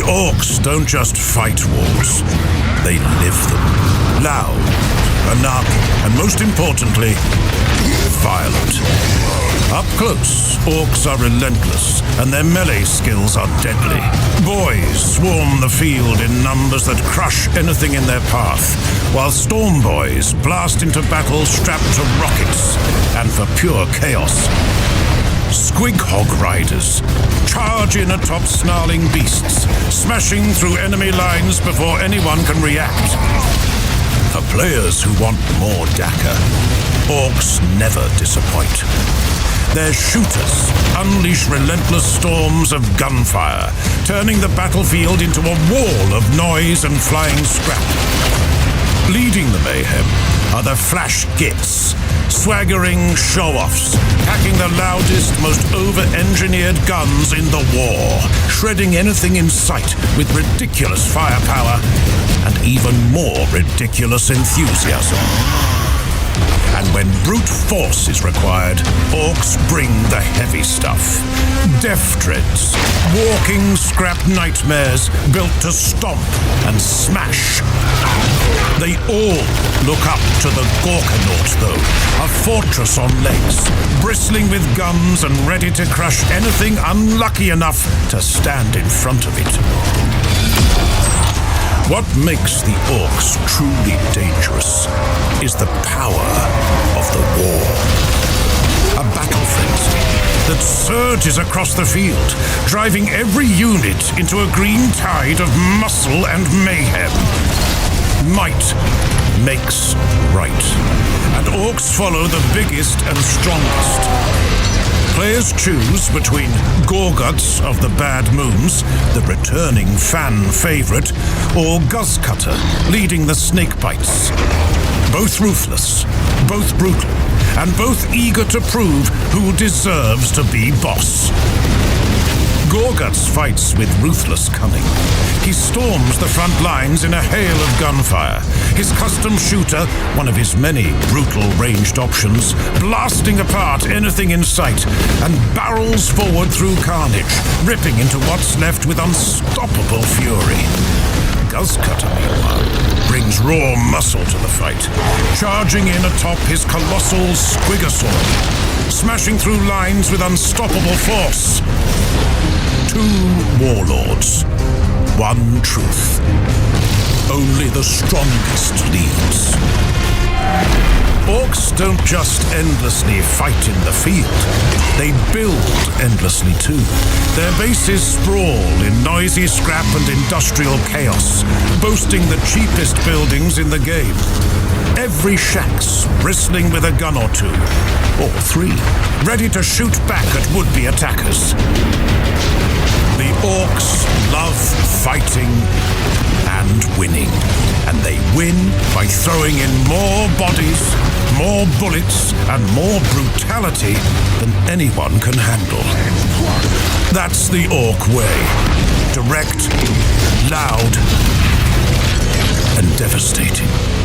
The orcs don't just fight wars, they live them. Loud, anarchic, and most importantly, violent. Up close, orcs are relentless, and their melee skills are deadly. Boys swarm the field in numbers that crush anything in their path, while storm boys blast into battle strapped to rockets and for pure chaos. Squig hog riders charge in atop snarling beasts, smashing through enemy lines before anyone can react. For players who want more Daka, orcs never disappoint. Their shooters unleash relentless storms of gunfire, turning the battlefield into a wall of noise and flying scrap. Leading the mayhem are the flash gits, swaggering show-offs, packing the loudest, most over-engineered guns in the war, shredding anything in sight with ridiculous firepower and even more ridiculous enthusiasm. And when brute force is required, orcs bring the heavy stuff. Death dreads, walking scrap nightmares built to stomp and smash. They all look up to the Gorkanaut, though, a fortress on legs, bristling with guns and ready to crush anything unlucky enough to stand in front of it. What makes the orcs truly dangerous is the power of the war. A battle frenzy that surges across the field, driving every unit into a green tide of muscle and mayhem. Might makes right, and orcs follow the biggest and strongest. Players choose between Gorguts of the Bad Moons, the returning fan favorite, or Guzzcutter, leading the Snakebites. Both ruthless, both brutal, and both eager to prove who deserves to be boss. Gorguts fights with ruthless cunning. He storms the front lines in a hail of gunfire, his custom shooter, one of his many brutal ranged options, blasting apart anything in sight, and barrels forward through carnage, ripping into what's left with unstoppable fury. Guzzcutter, meanwhile, brings raw muscle to the fight, charging in atop his colossal Squigosaur, smashing through lines with unstoppable force. Two warlords, one truth. Only the strongest leads. Orcs don't just endlessly fight in the field. They build endlessly too. Their bases sprawl in noisy scrap and industrial chaos, boasting the cheapest buildings in the game. Every shack's bristling with a gun or two, or three, ready to shoot back at would-be attackers. The orcs love fighting and winning, and they win by throwing in more bodies, more bullets, and more brutality than anyone can handle. That's the orc way. Direct, loud, and devastating.